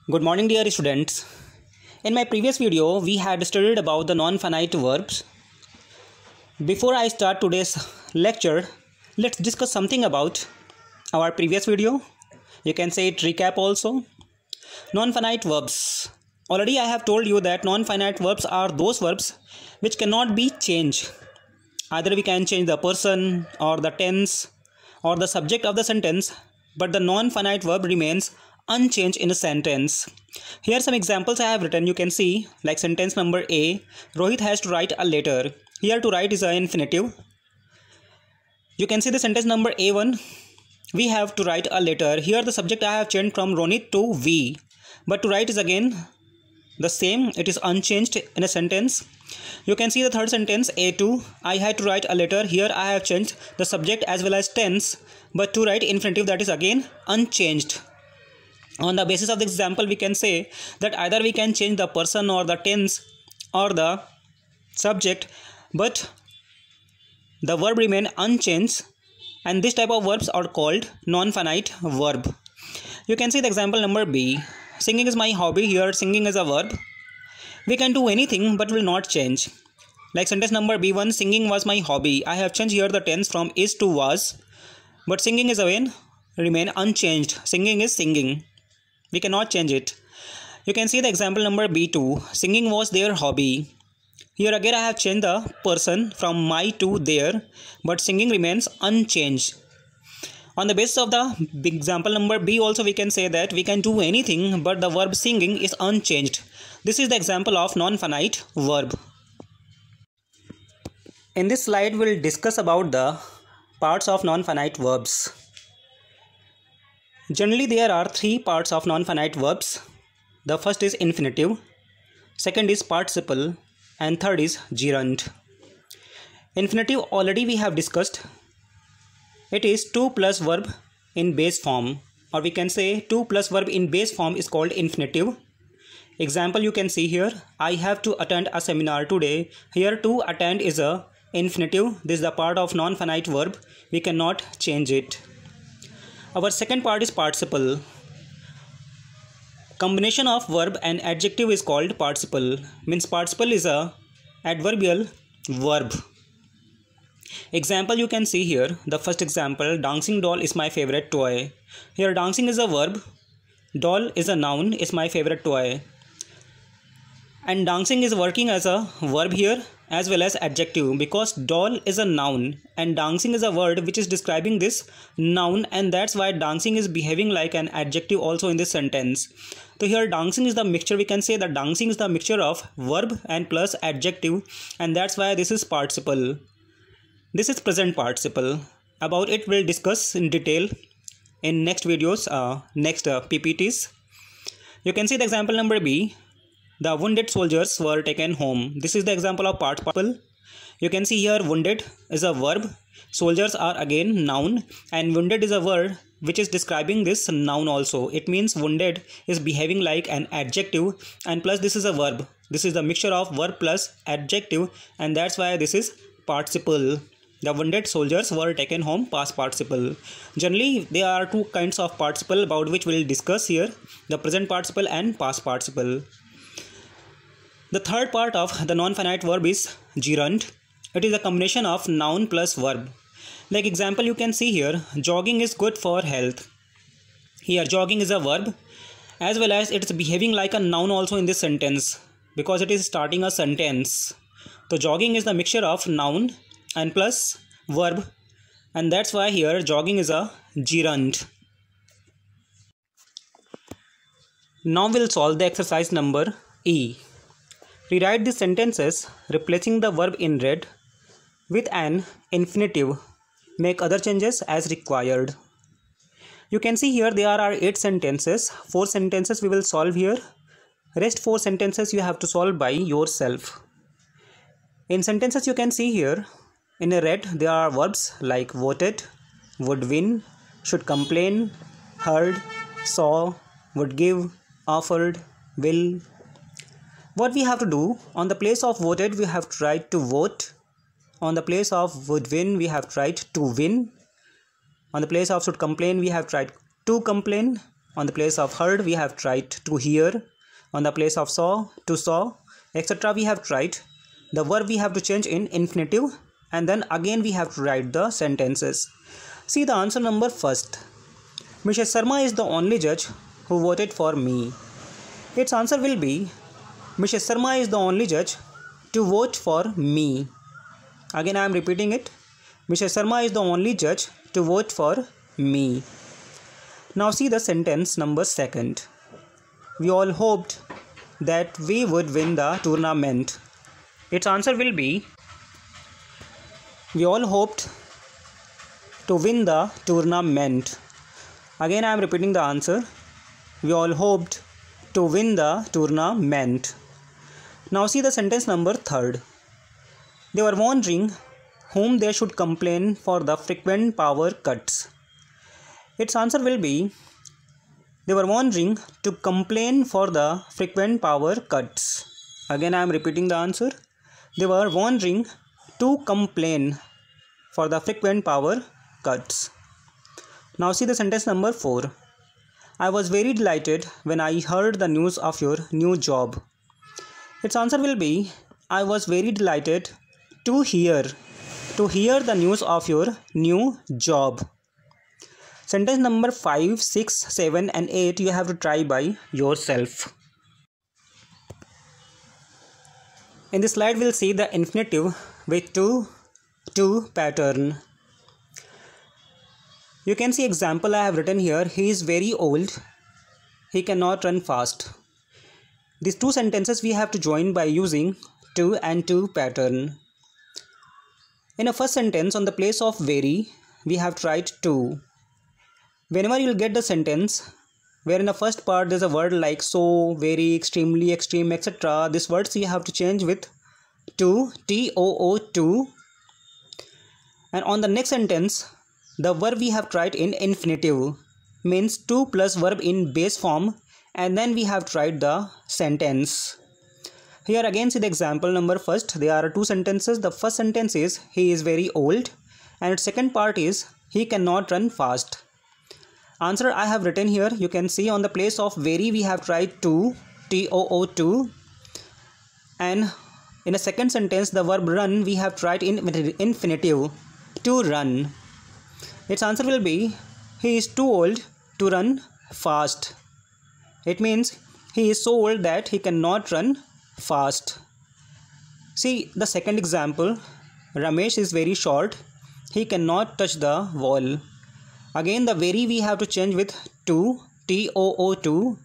Good morning, dear students. In my previous video, we had studied about the non-finite verbs. Before I start today's lecture, let's discuss something about our previous video. You can say it recap also. Non-finite verbs. Already I have told you that non-finite verbs are those verbs which cannot be changed. Either we can change the person or the tense or the subject of the sentence, but the non-finite verb remains unchanged in a sentence. Here some examples I have written. You can see, like sentence number A, Rohit has to write a letter. Here to write is an infinitive. You can see the sentence number A1, we have to write a letter. Here the subject I have changed from Ronit to we, but to write is again the same, it is unchanged in a sentence. You can see the third sentence A2, I had to write a letter. Here I have changed the subject as well as tense, but to write infinitive, that is again unchanged. On the basis of the example, we can say that either we can change the person or the tense or the subject, but the verb remain unchanged, and this type of verbs are called non-finite verb. You can see the example number B. Singing is my hobby. Here singing is a verb. We can do anything but will not change. Like sentence number B1, singing was my hobby. I have changed here the tense from is to was, but singing is again remain unchanged. Singing is singing. We cannot change it. You can see the example number B2. Singing was their hobby. Here again I have changed the person from my to their, but singing remains unchanged. On the basis of the example number B also we can say that we can do anything but the verb singing is unchanged. This is the example of non-finite verb. In this slide we'll discuss about the parts of non-finite verbs. Generally there are three parts of non-finite verbs. The first is infinitive, second is participle, and third is gerund. Infinitive already we have discussed. It is 2 plus verb in base form, or we can say 2 plus verb in base form is called infinitive. Example you can see here, I have to attend a seminar today. Here to attend is a infinitive. This is the part of non-finite verb. We cannot change it. Our second part is participle. Combination of verb and adjective is called participle. Means participle is a adverbial verb. Example you can see here. The first example, dancing doll is my favorite toy. Here dancing is a verb, doll is a noun, is my favorite toy. And dancing is working as a verb here as well as adjective, because doll is a noun and dancing is a word which is describing this noun, and that's why dancing is behaving like an adjective also in this sentence. So here dancing is the mixture, we can say that dancing is the mixture of verb and plus adjective, and that's why this is participle. This is present participle. About it we'll discuss in detail in next videos, next PPTs. You can see the example number B. The wounded soldiers were taken home. This is the example of participle. You can see here wounded is a verb, soldiers are again noun, and wounded is a word which is describing this noun also. It means wounded is behaving like an adjective, and plus this is a verb. This is the mixture of verb plus adjective, and that's why this is participle. The wounded soldiers were taken home, past participle. Generally there are two kinds of participle about which we'll discuss here, the present participle and past participle. The third part of the non-finite verb is gerund. It is a combination of noun plus verb. Like example you can see here, jogging is good for health. Here jogging is a verb as well as it is behaving like a noun also in this sentence because it is starting a sentence. So jogging is the mixture of noun and plus verb, and that's why here jogging is a gerund. Now we'll solve the exercise number E. Rewrite the sentences replacing the verb in red with an infinitive. Make other changes as required. You can see here there are 8 sentences. 4 sentences we will solve here. Rest 4 sentences you have to solve by yourself. In sentences you can see here in a red there are verbs like voted, would win, should complain, heard, saw, would give, offered, will. What we have to do, on the place of voted we have to write to vote. On the place of would win we have to write to win. On the place of should complain we have to write to complain. On the place of heard, we have tried to hear. On the place of saw, to saw, etc. we have tried. The verb we have to change in infinitive, and then again we have to write the sentences. See the answer number first. Mrs. Sharma is the only judge who voted for me. Its answer will be Mrs. Sharma is the only judge to vote for me. Again I am repeating it. Mrs. Sharma is the only judge to vote for me. Now see the sentence number second. We all hoped that we would win the tournament. Its answer will be we all hoped to win the tournament. Again I am repeating the answer. We all hoped to win the tournament. Now see the sentence number third. They were wondering whom they should complain for the frequent power cuts. Its answer will be they were wondering to complain for the frequent power cuts. Again I am repeating the answer. They were wondering to complain for the frequent power cuts. Now see the sentence number 4. I was very delighted when I heard the news of your new job. Its answer will be I was very delighted to hear the news of your new job. Sentence number 5, 6, 7 and 8 you have to try by yourself. In this slide we'll see the infinitive with to pattern. You can see example I have written here. He is very old. He cannot run fast. These two sentences we have to join by using to and to pattern. In a first sentence, on the place of very, we have to write to. Whenever you will get the sentence where in the first part there is a word like so, very, extremely, extreme, etc. These words you have to change with to, to. And on the next sentence, the verb we have tried in infinitive, means to plus verb in base form, and then we have tried the sentence. Here again see the example number first. There are two sentences. The first sentence is he is very old, and second part is he cannot run fast. Answer I have written here. You can see on the place of very we have tried to, to, and in a second sentence the verb run we have tried in infinitive, to run. Its answer will be he is too old to run fast. It means he is so old that he cannot run fast. See the second example. Ramesh is very short. He cannot touch the wall. Again the very we have to change with to, to,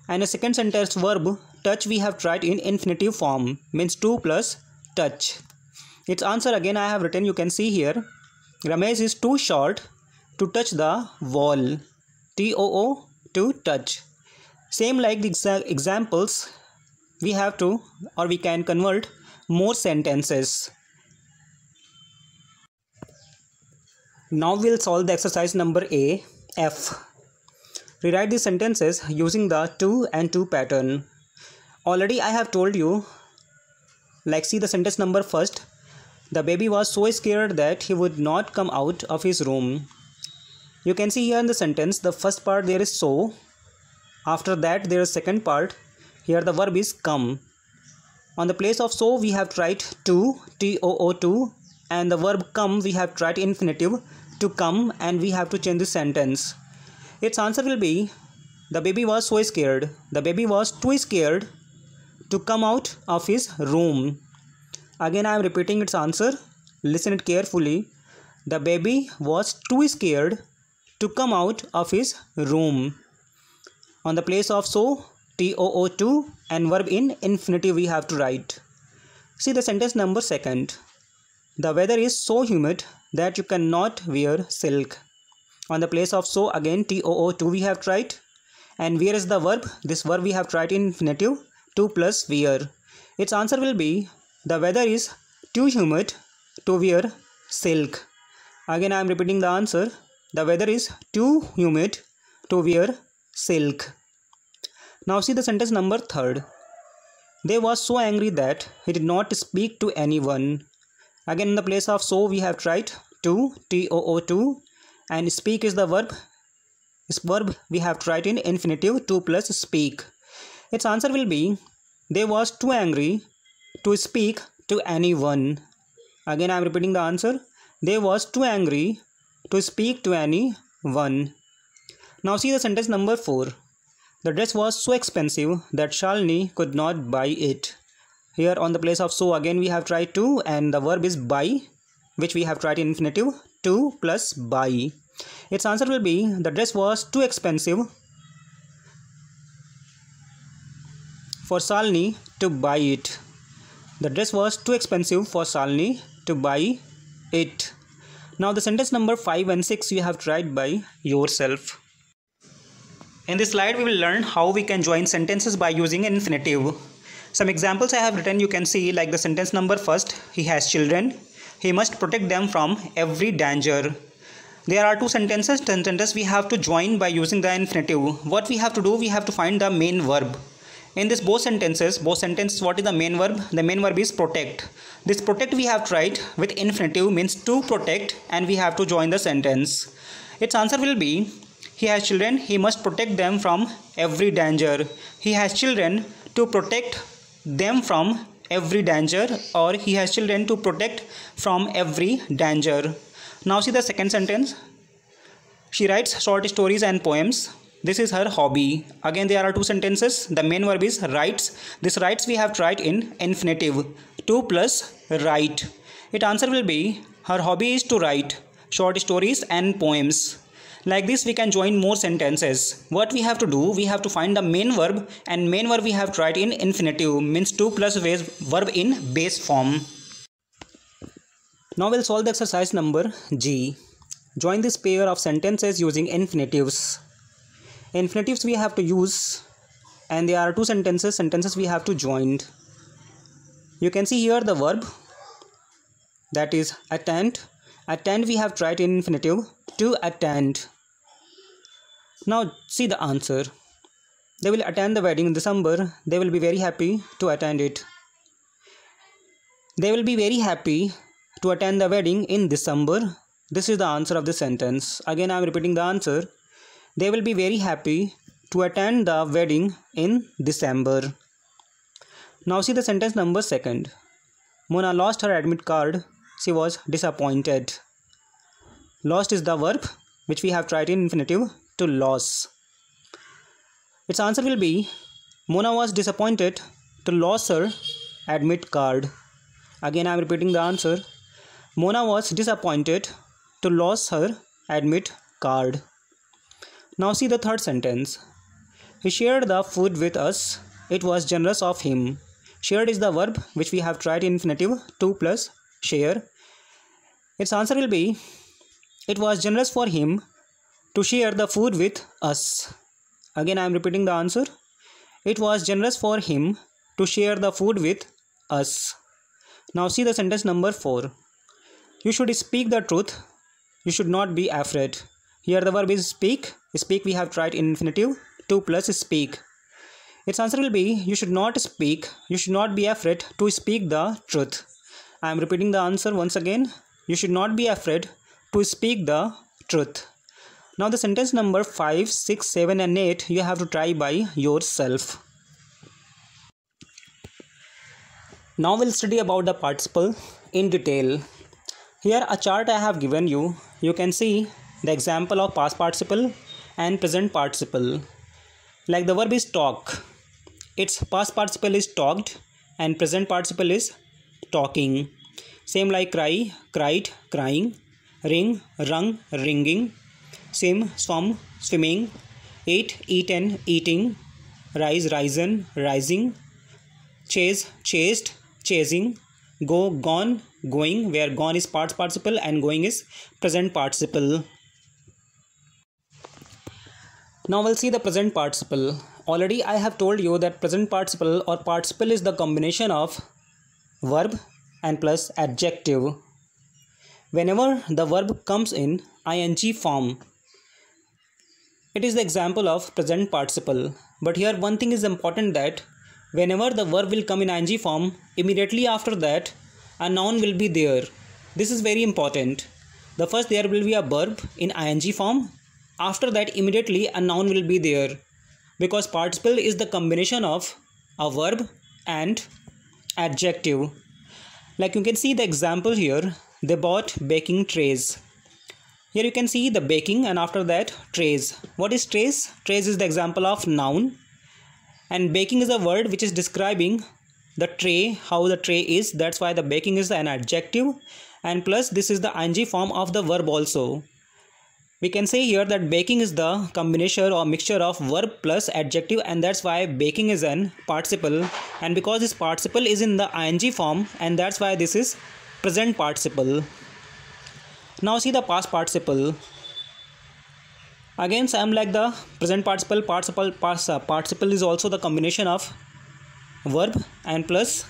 and a second sentence verb touch we have tried in infinitive form, means to plus touch. Its answer again I have written. You can see here. Ramesh is too short to touch the wall. To touch. Same like the examples, we have to or we can convert more sentences. Now we'll solve the exercise number A, F. Rewrite these sentences using the to and to pattern. Already I have told you, like see the sentence number first. The baby was so scared that he would not come out of his room. You can see here in the sentence, the first part there is so. After that there is second part. Here the verb is come. On the place of so we have tried to, to, and the verb come we have tried infinitive, to come, and we have to change the sentence. Its answer will be the baby was so scared. The baby was too scared to come out of his room. Again I am repeating its answer. Listen it carefully. The baby was too scared to come out of his room. On the place of so, to, and verb in infinitive we have to write. See the sentence number second. The weather is so humid that you cannot wear silk. On the place of so again to we have tried, and wear is the verb. This verb we have tried in infinitive, to plus wear. Its answer will be the weather is too humid to wear silk. Again I am repeating the answer. The weather is too humid to wear silk. Now see the sentence number third. They was so angry that he did not speak to anyone. Again in the place of so we have tried to, to, and speak is the verb. This verb we have to write in infinitive to plus speak. Its answer will be they was too angry to speak to anyone. Again I am repeating the answer. They was too angry to speak to anyone. Now see the sentence number 4. The dress was so expensive that Shalini could not buy it. Here on the place of so again we have tried to, and the verb is buy, which we have tried in infinitive to plus buy. Its answer will be the dress was too expensive for Shalini to buy it. The dress was too expensive for Shalini to buy it. Now the sentence number 5 and 6 you have tried by yourself. In this slide we will learn how we can join sentences by using infinitive. Some examples I have written you can see, like the sentence number first, he has children, he must protect them from every danger. There are two sentences we have to join by using the infinitive. What we have to do, we have to find the main verb. In this both sentences, what is the main verb? The main verb is protect. This protect we have tried with infinitive means to protect, and we have to join the sentence. Its answer will be he has children, he must protect them from every danger. He has children to protect them from every danger, or he has children to protect from every danger. Now see the second sentence. She writes short stories and poems. This is her hobby. Again there are two sentences. The main verb is writes. This writes we have tried in infinitive to plus write. Its answer will be her hobby is to write short stories and poems. Like this we can join more sentences. What we have to do, we have to find the main verb, and main verb we have tried in infinitive means to plus verb in base form. Now we'll solve the exercise number G. Join this pair of sentences using infinitives. Infinitives we have to use, and there are two sentences we have to join. You can see here the verb, that is attend. Attend we have tried in infinitive to attend. Now see the answer. They will attend the wedding in December. They will be very happy to attend it. They will be very happy to attend the wedding in December. This is the answer of the sentence. Again I am repeating the answer. They will be very happy to attend the wedding in December. Now see the sentence number 2. Mona lost her admit card. She was disappointed. Lost is the verb which we have tried in infinitive to lose. Its answer will be Mona was disappointed to lose her admit card. Again I am repeating the answer. Mona was disappointed to lose her admit card. Now see the third sentence. He shared the food with us. It was generous of him. Shared is the verb which we have tried in infinitive to plus share. Its answer will be it was generous for him to share the food with us. Again I am repeating the answer. It was generous for him to share the food with us. Now see the sentence number 4. You should speak the truth. You should not be afraid. Here the verb is speak. Speak we have tried in infinitive to plus speak. Its answer will be you should not speak. You should not be afraid to speak the truth. I am repeating the answer once again. You should not be afraid to speak the truth. Now the sentence number 5, 6, 7 and 8 you have to try by yourself. Now we'll study about the participle in detail. Here a chart I have given you. You can see the example of past participle and present participle. Like the verb is talk. Its past participle is talked and present participle is talking. Same like cry, cried, crying, ring, rung, ringing, swim, swum, swimming, eat, eaten, eating, rise, risen, rising, chase, chased, chasing, go, gone, going, where gone is past participle and going is present participle. Now we'll see the present participle. Already I have told you that present participle or participle is the combination of verb and plus adjective. Whenever the verb comes in ing form, it is the example of present participle. But here one thing is important, that whenever the verb will come in ing form, immediately after that a noun will be there. This is very important. The first there will be a verb in ing form, after that immediately a noun will be there, because participle is the combination of a verb and adjective. Like you can see the example here, they bought baking trays. Here you can see the baking and after that trays. What is trays? Trays is the example of noun, and baking is a word which is describing the tray, how the tray is. That's why the baking is an adjective, and plus this is the ing form of the verb also. We can say here that baking is the combination or mixture of verb plus adjective, and that's why baking is an participle, and because this participle is in the ing form, and that's why this is present participle. Now see the past participle. Again same like the present participle, participle is also the combination of verb and plus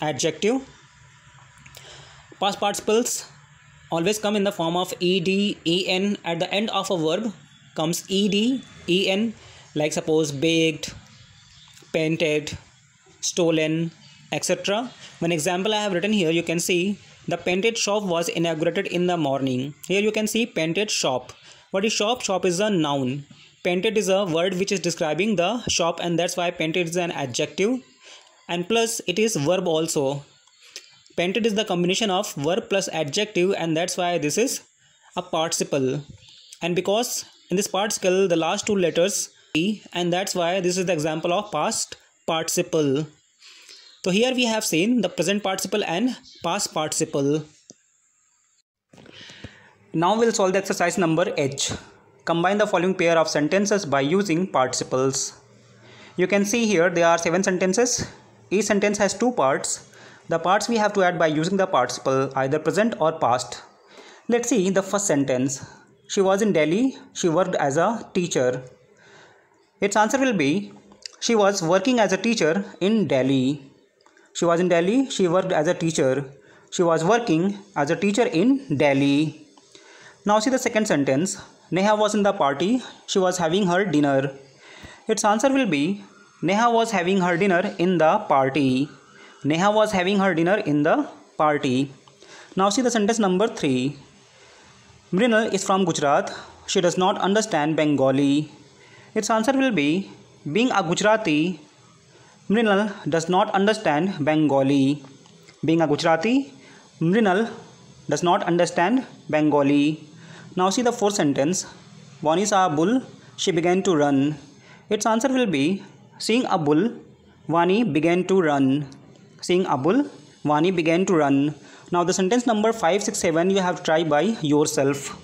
adjective. Past participles always come in the form of ed, en. At the end of a verb comes ed, en, like suppose baked, painted, stolen, etc. One example I have written here, you can see the painted shop was inaugurated in the morning. Here you can see painted shop. What is shop? Shop is a noun. Painted is a word which is describing the shop, and that's why painted is an adjective, and plus it is verb also. Painted is the combination of verb plus adjective, and that's why this is a participle. And because in this participle the last two letters e, and that's why this is the example of past participle. So here we have seen the present participle and past participle. Now we'll solve the exercise number H. Combine the following pair of sentences by using participles. You can see here there are 7 sentences. Each sentence has 2 parts. The parts we have to add by using the participle, either present or past. Let's see the first sentence. She was in Delhi. She worked as a teacher. Its answer will be, she was working as a teacher in Delhi. She was in Delhi. She worked as a teacher. She was working as a teacher in Delhi. Now see the second sentence. Neha was in the party. She was having her dinner. Its answer will be, Neha was having her dinner in the party. Neha was having her dinner in the party. Now see the sentence number 3. Mrinal is from Gujarat. She does not understand Bengali. Its answer will be, being a Gujarati, Mrinal does not understand Bengali. Being a Gujarati, Mrinal does not understand Bengali. Now see the fourth sentence. Vani saw a bull. She began to run. Its answer will be, seeing a bull, Vani began to run. Seeing a bull, Vani began to run. Now the sentence number 5, 6, 7 you have to try by yourself.